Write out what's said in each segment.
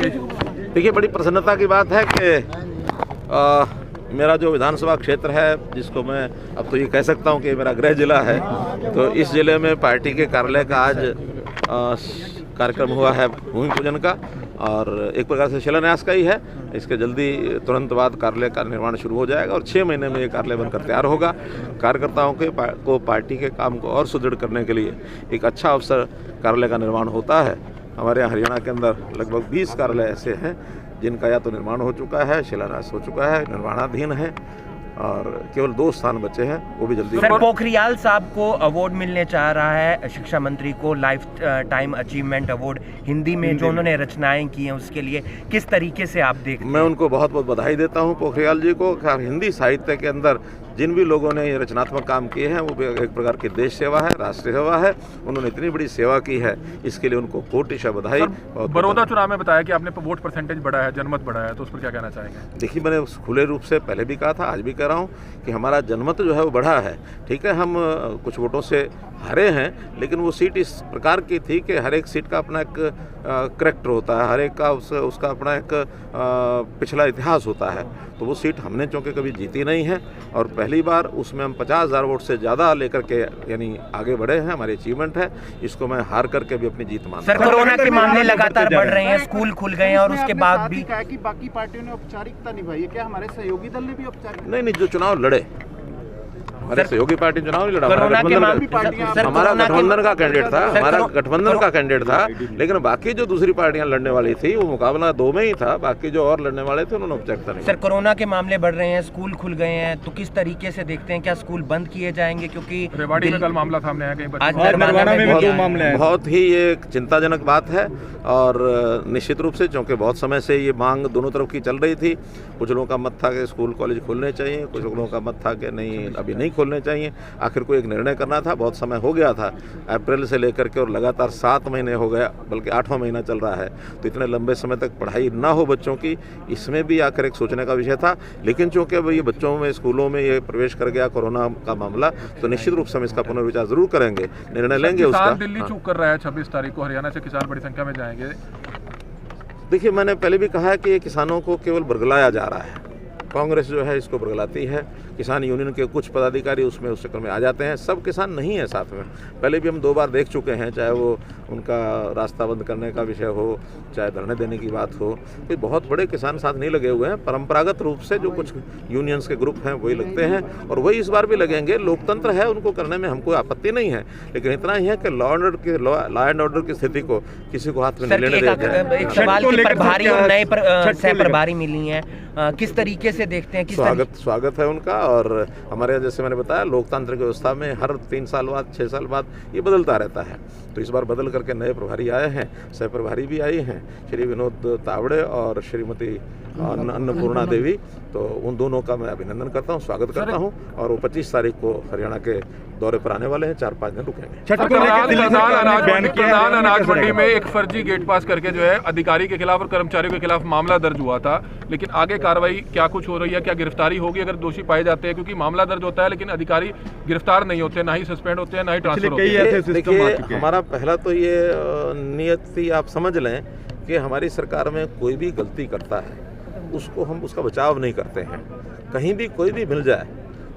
देखिए, बड़ी प्रसन्नता की बात है कि मेरा जो विधानसभा क्षेत्र है, जिसको मैं अब तो ये कह सकता हूँ कि मेरा गृह जिला है, तो इस जिले में पार्टी के कार्यालय का आज कार्यक्रम हुआ है भूमि पूजन का, और एक प्रकार से शिलान्यास का ही है। इसके जल्दी तुरंत बाद कार्यालय का निर्माण शुरू हो जाएगा और 6 महीने में ये कार्यालय बनकर तैयार होगा। कार्यकर्ताओं को पार्टी के काम को और सुदृढ़ करने के लिए एक अच्छा अवसर कार्यालय का निर्माण होता है। हमारे यहाँ हरियाणा के अंदर लगभग 20 कार्यालय ऐसे हैं जिनका या तो निर्माण हो चुका है, शिलान्यास हो चुका है, निर्माणाधीन है, और केवल 2 स्थान बचे हैं, वो भी जल्दी। सर, पोखरियाल साहब को अवार्ड मिलने चाह रहा है, शिक्षा मंत्री को life time achievement award Hindi में जो उन्होंने रचनाएं की हैं उसके लिए, किस तरीके से आप देखते हैं? मैं उनको बहुत बहुत बधाई देता हूं पोखरियाल जी को। हिंदी साहित्य के अंदर जिन भी लोगों ने ये रचनात्मक काम किए हैं, वो एक प्रकार की देश सेवा है, राष्ट्र सेवा है। उन्होंने इतनी बड़ी सेवा की है, इसके लिए उनको कोटिशा बधाई। बड़ौदा चुनाव में बताया कि आपने वोट परसेंटेज बढ़ा है, जनमत बढ़ा है, तो उस पर क्या कहना चाहेंगे? देखिए, मैंने खुले रूप से पहले भी कहा था, आज भी कह रहा हूँ कि हमारा जनमत जो है वो बढ़ा है। ठीक है, हम कुछ वोटों से हारे हैं, लेकिन वो सीट इस प्रकार की थी कि हर एक सीट का अपना एक करैक्टर होता है, हर एक का उसका अपना एक पिछला इतिहास होता है। तो वो सीट हमने चूँकि कभी जीती नहीं है, और पहली बार उसमें हम 50,000 वोट से ज़्यादा लेकर के यानी आगे बढ़े हैं। हमारी अचीवमेंट है, इसको मैं हार करके भी अपनी जीत मानता हूं। सर, कोरोना के मामले लगातार बढ़ रहे हैं, स्कूल खुल गए हैं और उसके बाद भी कहा कि बाकी पार्टियों ने औपचारिकता निभाई है, क्या हमारे सहयोगी दल ने भी औपचारिकता? नहीं, जो चुनाव लड़े, हमारे सहयोगी पार्टी चुनाव नहीं लड़ा, हमारा गठबंधन का कैंडिडेट था, हमारा गठबंधन का कैंडिडेट था। लेकिन बाकी जो दूसरी पार्टियां लड़ने वाली थी, वो मुकाबला 2 में ही था। बाकी जो और लड़ने वाले थे उन्होंने औपचारिकता नहीं। सर, कोरोना के मामले बढ़ रहे हैं, स्कूल खुल गए हैं, तो किस तरीके से देखते हैं, क्या स्कूल बंद किए जाएंगे? क्योंकि रेवाड़ी में कल मामला सामने आया, आज नरवाना में भी 2 मामले हैं। बहुत ही ये चिंताजनक बात है, और निश्चित रूप से क्योंकि बहुत समय से ये मांग दोनों तरफ की चल रही थी। कुछ लोगों का मत था कि स्कूल कॉलेज खोलने चाहिए, कुछ लोगों का मत था कि नहीं, अभी नहीं खोलने चाहिए। आखिर को एक निर्णय करना था, बहुत समय हो गया था, अप्रैल से लेकर के, और लगातार 7 महीने हो गया, बल्कि 8वां महीना चल रहा है। तो इतने लंबे समय तक पढ़ाई ना हो बच्चों की, इसमें भी आखिर एक सोचने का विषय था। लेकिन चूँकि अब ये बच्चों में, स्कूलों में ये प्रवेश कर गया कोरोना का मामला, तो निश्चित रूप से हम इसका पुनर्विचार जरूर करेंगे, निर्णय लेंगे उसका। दिल्ली चूक कर रहा है, 26 तारीख को हरियाणा से किसान बड़ी संख्या में जाएंगे। देखिए, मैंने पहले भी कहा है कि ये किसानों को केवल बरगलाया जा रहा है। कांग्रेस जो है इसको बरगलाती है। किसान यूनियन के कुछ पदाधिकारी उसमें उस चक्कर में आ जाते हैं। सब किसान नहीं है साथ में। पहले भी हम 2 बार देख चुके हैं, चाहे वो उनका रास्ता बंद करने का विषय हो, चाहे धरने देने की बात हो, कोई बहुत बड़े किसान साथ नहीं लगे हुए हैं। परंपरागत रूप से जो कुछ यूनियंस के ग्रुप हैं वही लगते हैं, और वही इस बार भी लगेंगे। लोकतंत्र है, उनको करने में हमको आपत्ति नहीं है, लेकिन इतना ही है कि लॉ एंड ऑर्डर की स्थिति को किसी को हाथ में नहीं लेने देते हैं। एक सवाल की प्रभारी और नए सह प्रभारी मिली हैं, किस तरीके से देखते हैं? स्वागत है उनका। और हमारे यहाँ जैसे मैंने बताया, लोकतांत्रिक व्यवस्था में हर 3 साल बाद, 6 साल बाद ये बदलता रहता है। तो इस बार बदल करके नए प्रभारी आए हैं, सह प्रभारी भी आई हैं, श्री विनोद तावड़े और श्रीमती अन्नपूर्णा देवी। तो उन दोनों का मैं अभिनंदन करता हूं, स्वागत करता हूं। और वो 25 तारीख को हरियाणा के दौरे पर आने वाले हैं, 4-5 दिन रुकेंगे। अनाज मंडी में एक फर्जी गेट पास करके जो है अधिकारी के खिलाफ और कर्मचारियों के खिलाफ मामला दर्ज हुआ था, लेकिन आगे कार्रवाई क्या कुछ हो रही है? क्या गिरफ्तारी होगी अगर दोषी पाए जाते हैं? क्योंकि मामला दर्ज होता है लेकिन अधिकारी गिरफ्तार नहीं होते, ना ही सस्पेंड होते हैं, ना ही ट्रांसफर होते हैं। देखिए, हमारा पहला तो ये नियति आप समझ लें कि हमारी सरकार में कोई भी गलती करता है उसको हम उसका बचाव नहीं करते हैं। कहीं भी कोई भी मिल जाए,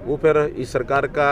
वो फिर इस सरकार का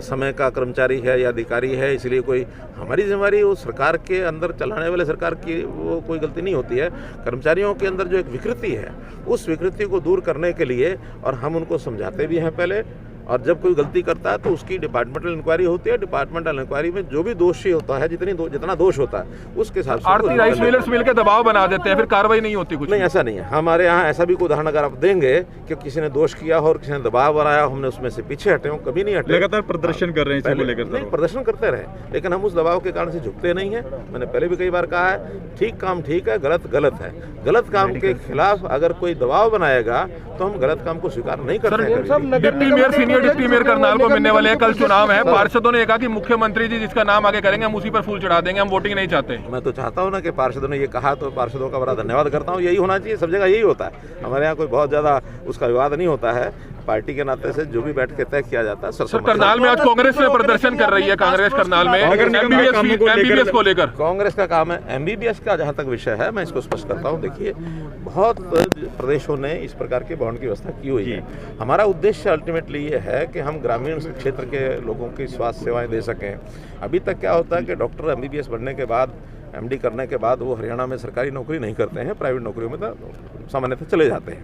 समय का कर्मचारी है या अधिकारी है, इसलिए कोई हमारी जिम्मेदारी वो सरकार के अंदर चलाने वाले सरकार की वो कोई गलती नहीं होती है। कर्मचारियों के अंदर जो एक विकृति है, उस विकृति को दूर करने के लिए, और हम उनको समझाते भी हैं पहले, और जब कोई गलती करता है तो उसकी डिपार्टमेंटल इंक्वायरी होती है। डिपार्टमेंटल इंक्वायरी में जो भी दोषी होता है, जितना दोष होता है उसके हिसाब से आरती राइस मिलर्स मिलकर दबाव बना देते हैं, फिर कार्रवाई नहीं होती। कुछ नहीं, ऐसा नहीं है। हमारे यहाँ ऐसा भी कोई उदाहरण अगर आप देंगे कि किसी ने दोष किया हो और किसी ने दबाव बनाया, हमने उसमें से पीछे हटे हो, कभी नहीं हटे। लगातार प्रदर्शन कर रहे हैं, नहीं, प्रदर्शन करते रहे, लेकिन हम उस दबाव के कारण से झुकते नहीं हैं। मैंने पहले भी कई बार कहा है, ठीक काम ठीक है, गलत गलत है। गलत काम के खिलाफ अगर कोई दबाव बनाएगा तो हम गलत काम को स्वीकार नहीं करते हैं। Deputy mayor, senior deputy mayor Karnal को मिलने वाले हैं, कल चुनाव है। पार्षदों ने कहा कि मुख्यमंत्री जी जिसका नाम आगे करेंगे हम उसी पर फूल चढ़ा देंगे, हम वोटिंग नहीं चाहते। मैं तो चाहता हूं ना कि पार्षदों ने ये कहा, तो पार्षदों का बड़ा धन्यवाद करता हूं। यही होना चाहिए, सब जगह यही होता है। हमारे यहाँ कोई बहुत ज़्यादा उसका विवाद नहीं होता है। पार्टी के नाते से जो भी बैठ के तय किया जाता है सर, करनाल में आज कांग्रेस में प्रदर्शन कर रही है, कांग्रेस करनाल में एमबीबीएस को लेकर। कांग्रेस का काम है एमबीबीएस का जहां तक विषय है, मैं इसको स्पष्ट करता हूं। देखिए, बहुत प्रदेशों ने इस प्रकार के बॉन्ड की व्यवस्था की हुई है। हमारा उद्देश्य अल्टीमेटली ये है कि हम ग्रामीण क्षेत्र के लोगों की स्वास्थ्य सेवाएं दे सकें। अभी तक क्या होता है कि डॉक्टर एमबीबीएस बनने के बाद, एमडी करने के बाद वो हरियाणा में सरकारी नौकरी नहीं करते हैं, प्राइवेट नौकरियों में तो सामान्यतः चले जाते हैं।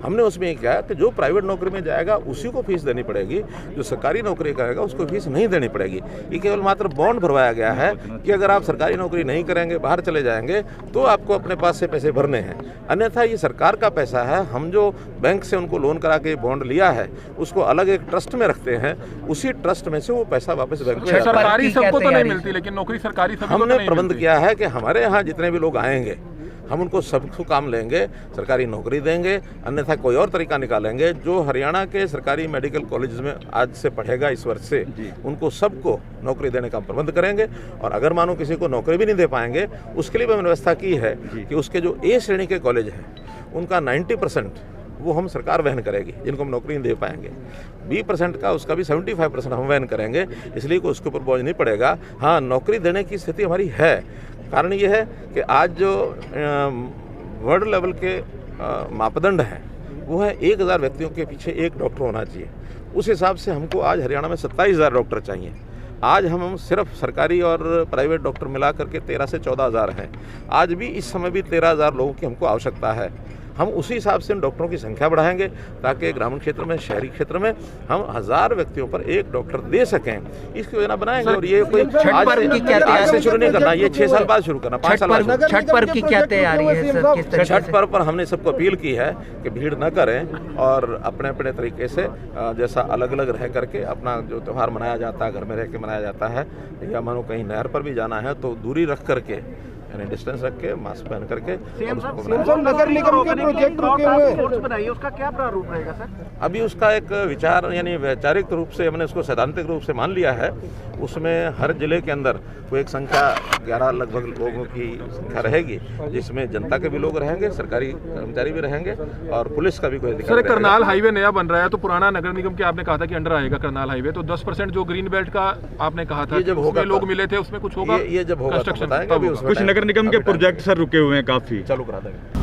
हमने उसमें ये किया कि जो प्राइवेट नौकरी में जाएगा उसी को फीस देनी पड़ेगी, जो सरकारी नौकरी करेगा उसको फीस नहीं देनी पड़ेगी। ये केवल मात्र बॉन्ड भरवाया गया है कि अगर आप सरकारी नौकरी नहीं करेंगे, बाहर चले जाएंगे, तो आपको अपने पास से पैसे भरने हैं, अन्यथा ये सरकार का पैसा है। हम जो बैंक से उनको लोन करा के बॉन्ड लिया है उसको अलग एक ट्रस्ट में रखते हैं, उसी ट्रस्ट में से वो पैसा वापस बैंक में जाता है। सरकारी सबको तो नहीं मिलती, लेकिन नौकरी सरकारी सबको हमने प्रबंध किया है कि हमारे यहाँ जितने भी लोग आएंगे हम उनको सबको काम लेंगे, सरकारी नौकरी देंगे, अन्यथा कोई और तरीका निकालेंगे। जो हरियाणा के सरकारी मेडिकल कॉलेज में आज से पढ़ेगा इस वर्ष से, उनको सबको नौकरी देने का प्रबंध करेंगे। और अगर मानो किसी को नौकरी भी नहीं दे पाएंगे, उसके लिए भी हमने व्यवस्था की है कि उसके जो ए श्रेणी के कॉलेज हैं उनका 90% वो हम सरकार वहन करेगी, जिनको हम नौकरी नहीं दे पाएंगे। 20% का, उसका भी 75% हम वहन करेंगे, इसलिए कोई उसके ऊपर बोझ नहीं पड़ेगा। हाँ, नौकरी देने की स्थिति हमारी है। कारण ये है कि आज जो वर्ल्ड लेवल के मापदंड हैं वो है 1000 व्यक्तियों के पीछे एक डॉक्टर होना चाहिए। उस हिसाब से हमको आज हरियाणा में 27,000 डॉक्टर चाहिए। आज हम सिर्फ सरकारी और प्राइवेट डॉक्टर मिला करके 13 से 14,000 हैं। आज भी इस समय भी 13,000 लोगों की हमको आवश्यकता है। हम उसी हिसाब से डॉक्टरों की संख्या बढ़ाएंगे ताकि ग्रामीण क्षेत्र में, शहरी क्षेत्र में हम 1000 व्यक्तियों पर एक डॉक्टर दे सकें। इसकी योजना बनाएंगे। और ये कोई आज से शुरू नहीं करना, ये 6 साल बाद शुरू करना, 5 साल बाद। छठ पर्व की क्या तैयारी है सर? किस तरीके छठ पर्व पर हमने सबको अपील की है कि भीड़ न करें और अपने अपने तरीके से जैसा अलग अलग रह करके अपना जो त्यौहार मनाया जाता है, घर में रह के मनाया जाता है, या मानो कहीं नहर पर भी जाना है तो दूरी रख करके, यानी डिस्टेंस रख के, मास्क पहन करके। नगर निगम के प्रोजेक्ट रुके हुए फोर्स बनाई है, उसका क्या प्रारूप रहेगा सर? अभी उसका एक विचार, यानी वैचारिक रूप से हमने उसको सैद्धांतिक रूप से मान लिया है। उसमें हर जिले के अंदर कोई एक संख्या 11 लगभग लोगों की संख्या रहेगी, जिसमें जनता के भी लोग रहेंगे, सरकारी कर्मचारी भी रहेंगे और पुलिस का भी कोई अधिकारी। सर, करनाल हाईवे नया बन रहा है तो पुराना नगर निगम के आपने कहा था कि अंडर आएगा करनाल हाईवे, तो 10% जो ग्रीन बेल्ट का आपने कहा था, जब होगा लोग मिले थे, उसमें कुछ होगा? ये जब होगा कंस्ट्रक्शन बताएंगे। कुछ नगर निगम के प्रोजेक्ट सर रुके हुए हैं काफी, चालू करा देंगे।